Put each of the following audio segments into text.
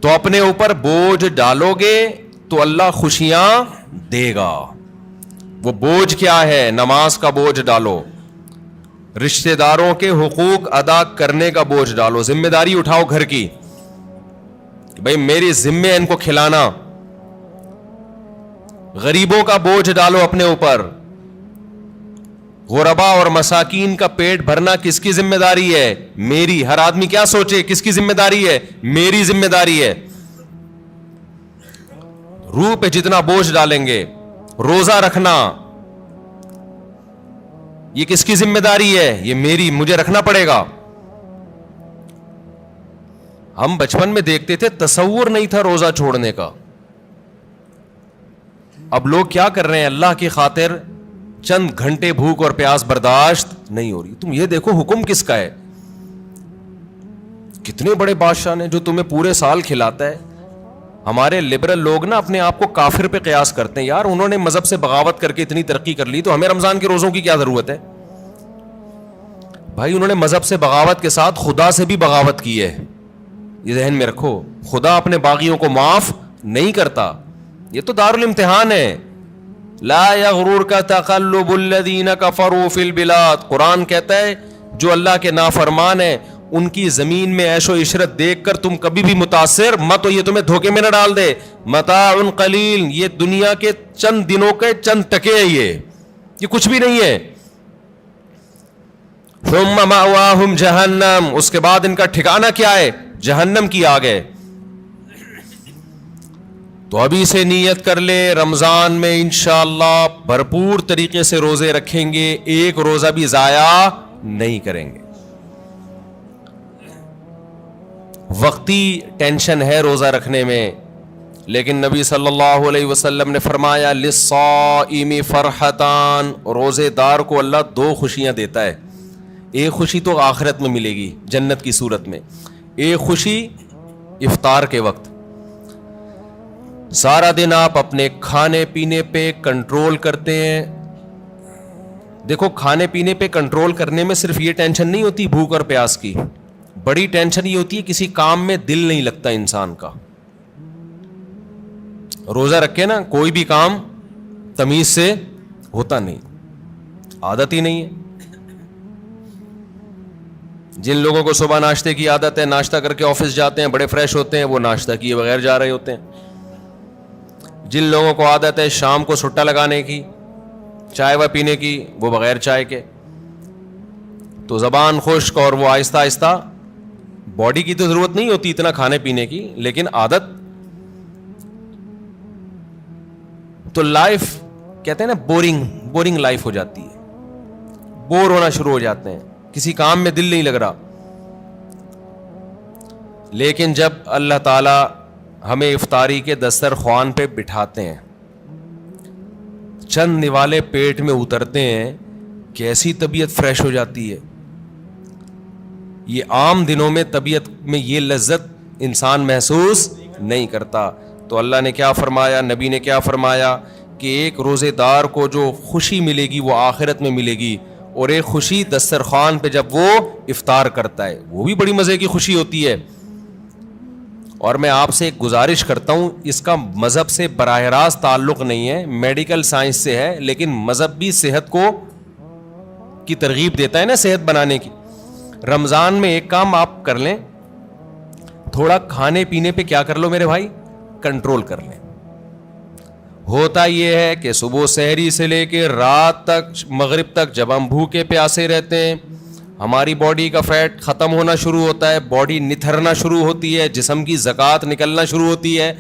تو اپنے اوپر بوجھ ڈالو گے تو اللہ خوشیاں دے گا. وہ بوجھ کیا ہے؟ نماز کا بوجھ ڈالو, رشتہ داروں کے حقوق ادا کرنے کا بوجھ ڈالو, ذمہ داری اٹھاؤ گھر کی, بھئی میری ذمہ ان کو کھلانا. غریبوں کا بوجھ ڈالو اپنے اوپر. غربا اور مساکین کا پیٹ بھرنا کس کی ذمہ داری ہے؟ میری. ہر آدمی کیا سوچے کس کی ذمہ داری ہے؟ میری ذمہ داری ہے. روح پہ جتنا بوجھ ڈالیں گے. روزہ رکھنا یہ کس کی ذمہ داری ہے؟ یہ میری, مجھے رکھنا پڑے گا. ہم بچپن میں دیکھتے تھے, تصور نہیں تھا روزہ چھوڑنے کا. اب لوگ کیا کر رہے ہیں؟ اللہ کی خاطر چند گھنٹے بھوک اور پیاس برداشت نہیں ہو رہی. تم یہ دیکھو حکم کس کا ہے. کتنے بڑے بادشاہ نے جو تمہیں پورے سال کھلاتا ہے. ہمارے لبرل لوگ نا اپنے آپ کو کافر پہ قیاس کرتے ہیں. یار انہوں نے مذہب سے بغاوت کر کے اتنی ترقی کر لی تو ہمیں رمضان کے روزوں کی کیا ضرورت ہے؟ بھائی انہوں نے مذہب سے بغاوت کے ساتھ خدا سے بھی بغاوت کی ہے. یہ ذہن میں رکھو, خدا اپنے باغیوں کو معاف نہیں کرتا. یہ تو دارالامتحان ہے. لا یغررک تقلب الذین کفروا فی البلاد. قرآن کہتا ہے جو اللہ کے نافرمان ہیں ان کی زمین میں عیش و عشرت دیکھ کر تم کبھی بھی متاثر مت ہو, یہ تمہیں دھوکے میں نہ ڈال دے. متاع قلیل, یہ دنیا کے چند دنوں کے چند ٹکے ہیں, یہ کچھ بھی نہیں ہے. ثم مأواہم جہنم, اس کے بعد ان کا ٹھکانہ کیا ہے؟ جہنم کی آگ ہے. تو ابھی سے نیت کر لے, رمضان میں انشاءاللہ بھرپور طریقے سے روزے رکھیں گے, ایک روزہ بھی ضائع نہیں کریں گے. وقتی ٹینشن ہے روزہ رکھنے میں, لیکن نبی صلی اللہ علیہ وسلم نے فرمایا للصائم فرحتان, روزے دار کو اللہ دو خوشیاں دیتا ہے. ایک خوشی تو آخرت میں ملے گی جنت کی صورت میں, ایک خوشی افطار کے وقت. سارا دن آپ اپنے کھانے پینے پہ کنٹرول کرتے ہیں. دیکھو کھانے پینے پہ کنٹرول کرنے میں صرف یہ ٹینشن نہیں ہوتی بھوک اور پیاس کی, بڑی ٹینشن یہ ہوتی ہے کسی کام میں دل نہیں لگتا انسان کا. روزہ رکھے نا کوئی بھی کام تمیز سے ہوتا نہیں, عادت ہی نہیں ہے. جن لوگوں کو صبح ناشتے کی عادت ہے, ناشتہ کر کے آفس جاتے ہیں, بڑے فریش ہوتے ہیں, وہ ناشتہ کیے بغیر جا رہے ہوتے ہیں. جن لوگوں کو عادت ہے شام کو سٹا لگانے کی, چائے و پینے کی, وہ بغیر چائے کے. تو زبان خشک اور وہ آہستہ آہستہ, باڈی کی تو ضرورت نہیں ہوتی اتنا کھانے پینے کی, لیکن عادت. تو لائف کہتے ہیں نا بورنگ لائف ہو جاتی ہے, بور ہونا شروع ہو جاتے ہیں, کسی کام میں دل نہیں لگ رہا. لیکن جب اللہ تعالی ہمیں افطاری کے دسترخوان پہ بٹھاتے ہیں, چند نوالے پیٹ میں اترتے ہیں, کیسی طبیعت فریش ہو جاتی ہے. یہ عام دنوں میں طبیعت میں یہ لذت انسان محسوس نہیں کرتا. تو اللہ نے کیا فرمایا, نبی نے کیا فرمایا کہ ایک روزے دار کو جو خوشی ملے گی وہ آخرت میں ملے گی, اور ایک خوشی دسترخوان پہ جب وہ افطار کرتا ہے وہ بھی بڑی مزے کی خوشی ہوتی ہے. اور میں آپ سے ایک گزارش کرتا ہوں, اس کا مذہب سے براہ راست تعلق نہیں ہے, میڈیکل سائنس سے ہے, لیکن مذہب بھی صحت کو کی ترغیب دیتا ہے نا صحت بنانے کی. رمضان میں ایک کام آپ کر لیں, تھوڑا کھانے پینے پہ کیا کر لو میرے بھائی, کنٹرول کر لیں. ہوتا یہ ہے کہ صبح سحری سے لے کے رات تک مغرب تک جب ہم بھوکے پیاسے رہتے ہیں, ہماری باڈی کا فیٹ ختم ہونا شروع ہوتا ہے, باڈی نتھرنا شروع ہوتی ہے, جسم کی زکوٰۃ نکلنا شروع ہوتی ہے,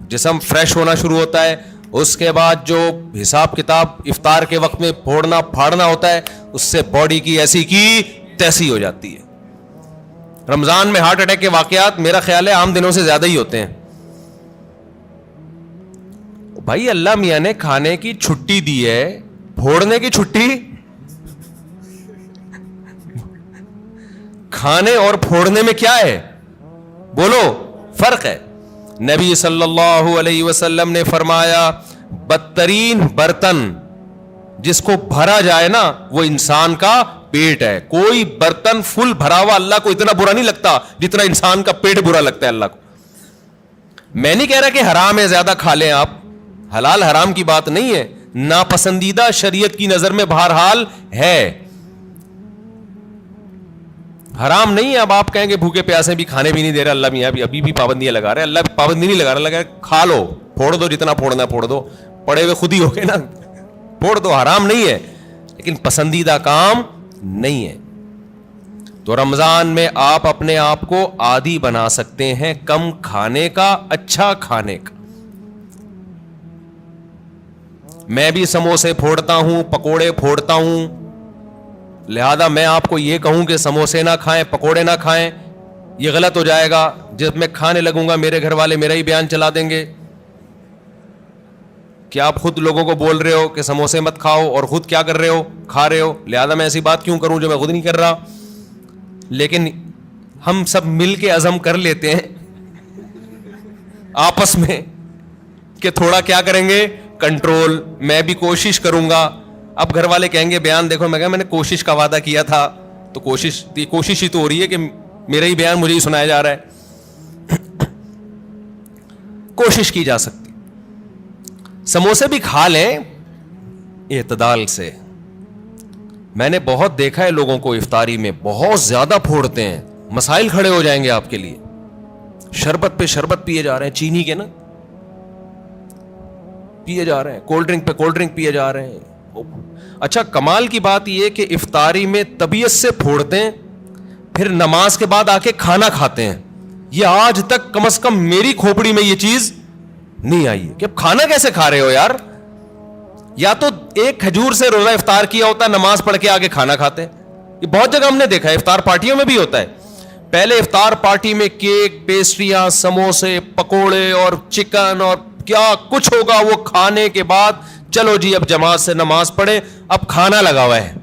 جسم فریش ہونا شروع ہوتا ہے. اس کے بعد جو حساب کتاب افطار کے وقت میں پھوڑنا پھاڑنا ہوتا ہے, اس سے باڈی کی ایسی کی تیسی ہو جاتی ہے. رمضان میں ہارٹ اٹیک کے واقعات میرا خیال ہے عام دنوں سے زیادہ ہی ہوتے ہیں. بھائی اللہ میاں نے کھانے کی چھٹی دی ہے, پھوڑنے کی چھٹی, کھانے اور پھوڑنے میں کیا ہے بولو, فرق ہے. نبی صلی اللہ علیہ وسلم نے فرمایا بدترین برتن جس کو بھرا جائے نا وہ انسان کا پیٹ ہے. کوئی برتن فل بھرا ہوا اللہ کو اتنا برا نہیں لگتا جتنا انسان کا پیٹ برا لگتا ہے اللہ کو. میں نہیں کہہ رہا کہ حرام ہے زیادہ کھا لیں آپ, حلال حرام کی بات نہیں ہے, ناپسندیدہ شریعت کی نظر میں بہرحال ہے, حرام نہیں ہے. اب آپ کہیں گے بھوکے پیاسے بھی کھانے بھی نہیں دے رہے اللہ میاں, ابھی بھی پابندیاں لگا رہے ہیں. اللہ پابندی نہیں لگا رہا, لگا کھا لو, پھوڑ دو, جتنا پھوڑنا پھوڑ دو, پڑے ہوئے خود ہی ہو گئے نا, پھوڑ دو, حرام نہیں ہے لیکن پسندیدہ کام نہیں ہے. تو رمضان میں آپ اپنے آپ کو عادی بنا سکتے ہیں کم کھانے کا, اچھا کھانے کا. میں بھی سموسے پھوڑتا ہوں, پکوڑے پھوڑتا ہوں, لہذا میں آپ کو یہ کہوں کہ سموسے نہ کھائیں, پکوڑے نہ کھائیں, یہ غلط ہو جائے گا. جب میں کھانے لگوں گا میرے گھر والے میرا ہی بیان چلا دیں گے کہ آپ خود لوگوں کو بول رہے ہو کہ سموسے مت کھاؤ اور خود کیا کر رہے ہو, کھا رہے ہو. لہذا میں ایسی بات کیوں کروں جو میں خود نہیں کر رہا. لیکن ہم سب مل کے عزم کر لیتے ہیں آپس میں کہ تھوڑا کیا کریں گے, کنٹرول. میں بھی کوشش کروں گا. اب گھر والے کہیں گے بیان دیکھو, میں کہا میں نے کوشش کا وعدہ کیا تھا, تو کوشش ہی تو ہو رہی ہے کہ میرا ہی بیان مجھے ہی سنایا جا رہا ہے. کوشش کی جا سکتی. سموسے بھی کھا لیں اعتدال سے. میں نے بہت دیکھا ہے لوگوں کو افطاری میں بہت زیادہ پھوڑتے ہیں, مسائل کھڑے ہو جائیں گے آپ کے لیے. شربت پہ شربت پیے جا رہے ہیں, چینی کے نا پیے جا رہے ہیں, کولڈ ڈرنک پہ کولڈ ڈرنک پیے جا رہے ہیں. اچھا کمال کی بات یہ کہ افطاری میں طبیعت سے پھوڑتے ہیں, پھر نماز کے بعد آ کے کھانا کھاتے ہیں. یہ آج تک کم از کم میری کھوپڑی میں یہ چیز نہیں آئی کہ اب کھانا کیسے کھا رہے ہو یار. یا تو ایک کھجور سے روزہ افطار کیا ہوتا ہے, نماز پڑھ کے آگے کھانا کھاتے ہیں. یہ بہت جگہ ہم نے دیکھا ہے, افطار پارٹیوں میں بھی ہوتا ہے. پہلے افطار پارٹی میں کیک, پیسٹریاں, سموسے, پکوڑے اور چکن اور کیا کچھ ہوگا, وہ کھانے کے بعد چلو جی اب جماعت سے نماز پڑھے, اب کھانا لگا ہوا ہے.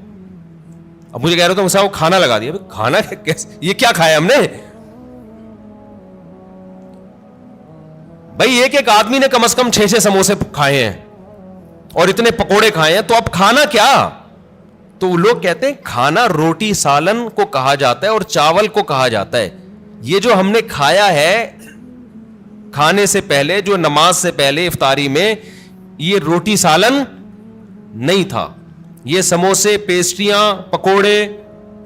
اب مجھے کہہ رہے تھے وہ کھانا لگا دیا. کھانا یہ کیا کھایا ہم نے بھائی؟ ایک آدمی نے کم از کم 6 سموسے کھائے ہیں اور اتنے پکوڑے کھائے ہیں, تو اب کھانا کیا؟ تو لوگ کہتے ہیں کھانا روٹی سالن کو کہا جاتا ہے اور چاول کو کہا جاتا ہے. یہ جو ہم نے کھایا ہے کھانے سے پہلے, جو نماز سے پہلے افطاری میں, یہ روٹی سالن نہیں تھا. یہ سموسے, پیسٹریاں, پکوڑے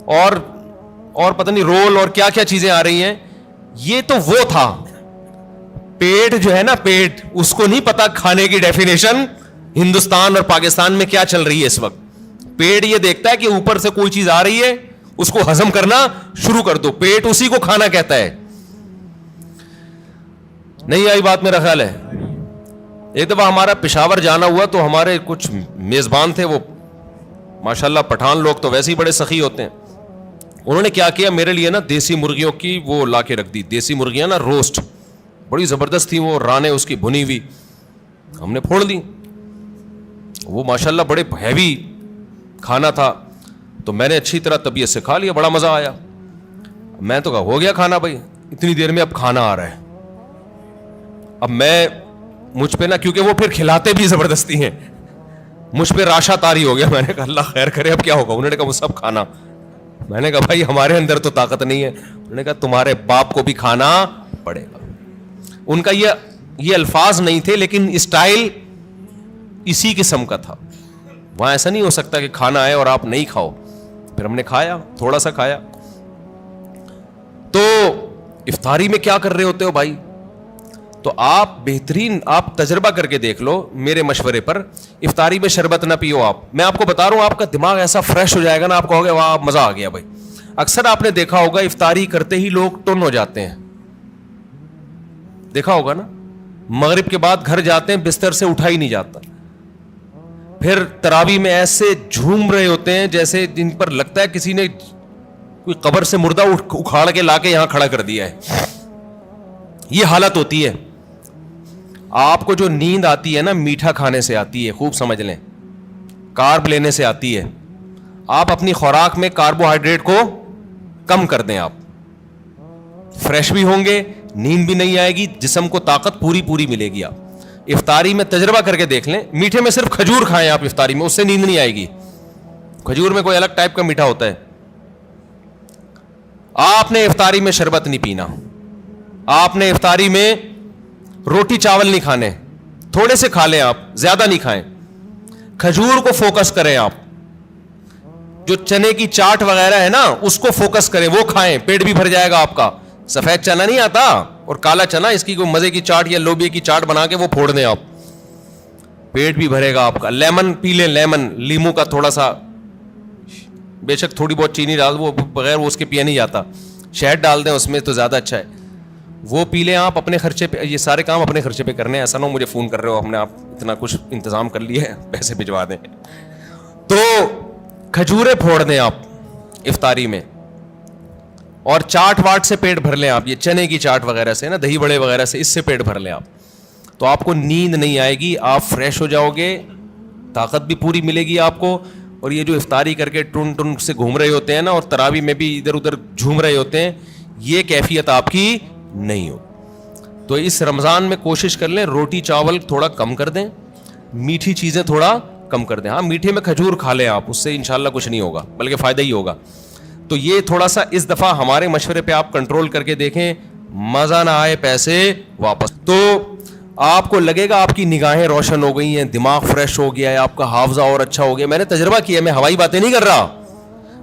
اور پتہ نہیں رول اور کیا کیا چیزیں آ رہی ہیں, یہ تو وہ تھا. پیٹ جو ہے نا, پیٹ, اس کو نہیں پتا کھانے کی ڈیفینیشن ہندوستان اور پاکستان میں کیا چل رہی ہے اس وقت. پیٹ یہ دیکھتا ہے کہ اوپر سے کوئی چیز آ رہی ہے, اس کو ہضم کرنا شروع کر دو. پیٹ اسی کو کھانا کہتا ہے. نہیں آئی بات میرا خیال ہے. ایک دفعہ ہمارا پشاور جانا ہوا تو ہمارے کچھ میزبان تھے, وہ ماشاءاللہ پٹھان لوگ تو ویسے ہی بڑے سخی ہوتے ہیں. انہوں نے کیا کیا, میرے لیے نا دیسی مرغیوں کی وہ لا کے رکھ دی. دیسی مرغیاں نا روسٹ, بڑی زبردست تھی وہ, رانے اس کی بھنی ہوئی. ہم نے پھوڑ دی. وہ ماشاءاللہ بڑے ہیوی کھانا تھا, تو میں نے اچھی طرح طبیعت سے کھا لیا, بڑا مزہ آیا. میں تو کہا ہو گیا کھانا بھائی, اتنی دیر میں اب کھانا آ رہا ہے. اب میں مجھ پہ نا, کیونکہ وہ پھر کھلاتے بھی زبردستی ہیں, مجھ پہ راشا تاری ہو گیا. میں نے کہا اللہ خیر کرے اب کیا ہوگا. انہوں نے کہا وہ سب کھانا. میں نے کہا بھائی ہمارے اندر تو طاقت نہیں ہے. انہوں نے کہا تمہارے باپ کو بھی کھانا پڑے گا. ان کا یہ الفاظ نہیں تھے, لیکن اسٹائل اسی قسم کا تھا. وہاں ایسا نہیں ہو سکتا کہ کھانا آئے اور آپ نہیں کھاؤ. پھر ہم نے کھایا, تھوڑا سا کھایا. تو افطاری میں کیا کر رہے ہوتے ہو بھائی؟ تو آپ بہترین, آپ تجربہ کر کے دیکھ لو میرے مشورے پر. افطاری میں شربت نہ پیو. میں آپ کو بتا رہا ہوں, آپ کا دماغ ایسا فریش ہو جائے گا نا, آپ کہو گے واہ مزہ آ گیا بھائی. اکثر آپ نے دیکھا ہوگا افطاری کرتے ہی لوگ ٹن ہو جاتے ہیں, دیکھا ہوگا نا. مغرب کے بعد گھر جاتے ہیں, بستر سے اٹھا ہی نہیں جاتا. پھر تراویح میں ایسے جھوم رہے ہوتے ہیں جیسے جن پر لگتا ہے کسی نے کوئی قبر سے مردہ اکھاڑ کے لا کے یہاں کھڑا کر دیا ہے. یہ حالت ہوتی ہے. آپ کو جو نیند آتی ہے نا, میٹھا کھانے سے آتی ہے, خوب سمجھ لیں, کارب لینے سے آتی ہے. آپ اپنی خوراک میں کاربوہائیڈریٹ کو کم کر دیں, آپ فریش بھی ہوں گے, نیند بھی نہیں آئے گی, جسم کو طاقت پوری ملے گی. آپ افطاری میں تجربہ کر کے دیکھ لیں, میٹھے میں صرف کھجور کھائیں آپ افطاری میں, اس سے نیند نہیں آئے گی. کھجور میں کوئی الگ ٹائپ کا میٹھا ہوتا ہے. آپ نے افطاری میں شربت نہیں پینا, آپ نے افطاری میں روٹی چاول نہیں کھانے, تھوڑے سے کھا لیں آپ, زیادہ نہیں کھائیں. کھجور کو فوکس کریں آپ, جو چنے کی چاٹ وغیرہ ہے نا اس کو فوکس کریں, وہ کھائیں, پیٹ بھی بھر جائے گا آپ کا. سفید چنا نہیں آتا اور کالا چنا, اس کی کوئی مزے کی چاٹ یا لوبیا کی چاٹ بنا کے وہ پھوڑ دیں آپ, پیٹ بھی بھرے گا آپ کا. لیمن پی لیں, لیمن, لیمو کا تھوڑا سا, بے شک تھوڑی بہت چینی ڈال, وہ بغیر وہ اس کے پیا نہیں جاتا, شہد ڈال دیں اس میں تو زیادہ اچھا ہے, وہ پی لیں آپ اپنے خرچے پہ. یہ سارے کام اپنے خرچے پہ کرنے ہیں, ایسا نہ ہو مجھے فون کر رہے ہو ہم نے آپ اتنا کچھ انتظام کر لیا ہے پیسے بھجوا دیں. تو کھجوریں پھوڑ دیں آپ افطاری میں, اور چاٹ واٹ سے پیٹ بھر لیں آپ, یہ چنے کی چاٹ وغیرہ سے نا, دہی بڑے وغیرہ سے, اس سے پیٹ بھر لیں آپ, تو آپ کو نیند نہیں آئے گی, آپ فریش ہو جاؤ گے, طاقت بھی پوری ملے گی آپ کو. اور یہ جو افطاری کر کے ٹن ٹن سے گھوم رہے ہوتے ہیں نا, اور تراوی میں بھی ادھر ادھر جھوم رہے ہوتے ہیں, یہ کیفیت آپ کی نہیں ہو. تو اس رمضان میں کوشش کر لیں روٹی چاول تھوڑا کم کر دیں, میٹھی چیزیں تھوڑا کم کر دیں. ہاں میٹھے میں کھجور کھا لیں آپ, اس سے انشاءاللہ کچھ نہیں ہوگا بلکہ فائدہ ہی ہوگا. تو یہ تھوڑا سا اس دفعہ ہمارے مشورے پہ آپ کنٹرول کر کے دیکھیں, مزہ نہ آئے پیسے واپس. تو آپ کو لگے گا آپ کی نگاہیں روشن ہو گئی ہیں, دماغ فریش ہو گیا ہے, آپ کا حافظہ اور اچھا ہو گیا. میں نے تجربہ کیا, میں ہوائی باتیں نہیں کر رہا.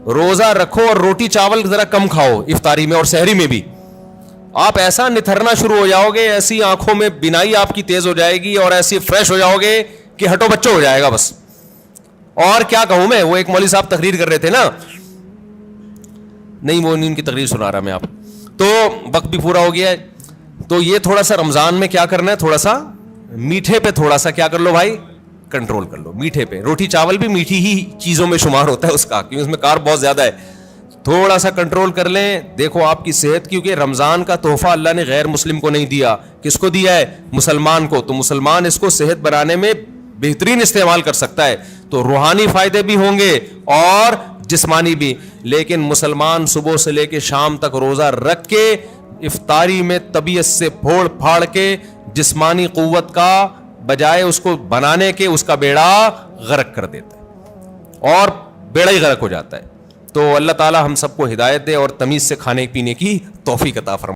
روزہ رکھو اور روٹی چاول ذرا کم کھاؤ افطاری میں اور سحری میں بھی, آپ ایسا نتھرنا شروع ہو جاؤ گے, ایسی آنکھوں میں بینائی آپ کی تیز ہو جائے گی اور ایسی فریش ہو جاؤ گے کہ ہٹو بچوں ہو جائے گا بس. اور کیا کہوں میں, وہ ایک مولوی صاحب تقریر کر رہے تھے نا, نہیں وہ نہیں ان کی تقریر سنا رہا میں آپ, تو وقت بھی پورا ہو گیا ہے. تو یہ تھوڑا سا رمضان میں کیا کرنا ہے, تھوڑا سا میٹھے پہ تھوڑا سا کیا کر لو بھائی, کنٹرول کر لو میٹھے پہ. روٹی چاول بھی میٹھی ہی چیزوں میں شمار ہوتا ہے اس کا, کیونکہ اس میں کارب بہت زیادہ ہے. تھوڑا سا کنٹرول کر لیں, دیکھو آپ کی صحت, کیونکہ رمضان کا تحفہ اللہ نے غیر مسلم کو نہیں دیا, کس کو دیا ہے, مسلمان کو. تو مسلمان اس کو صحت بنانے میں بہترین استعمال کر سکتا ہے, تو روحانی فائدے بھی ہوں گے اور جسمانی بھی. لیکن مسلمان صبح سے لے کے شام تک روزہ رکھ کے افطاری میں طبیعت سے پھوڑ پھاڑ کے جسمانی قوت کا بجائے اس کو بنانے کے اس کا بیڑا غرق کر دیتا ہے, اور بیڑا ہی غرق ہو جاتا ہے. تو اللہ تعالی ہم سب کو ہدایت دے اور تمیز سے کھانے پینے کی توفیق عطا فرمائے.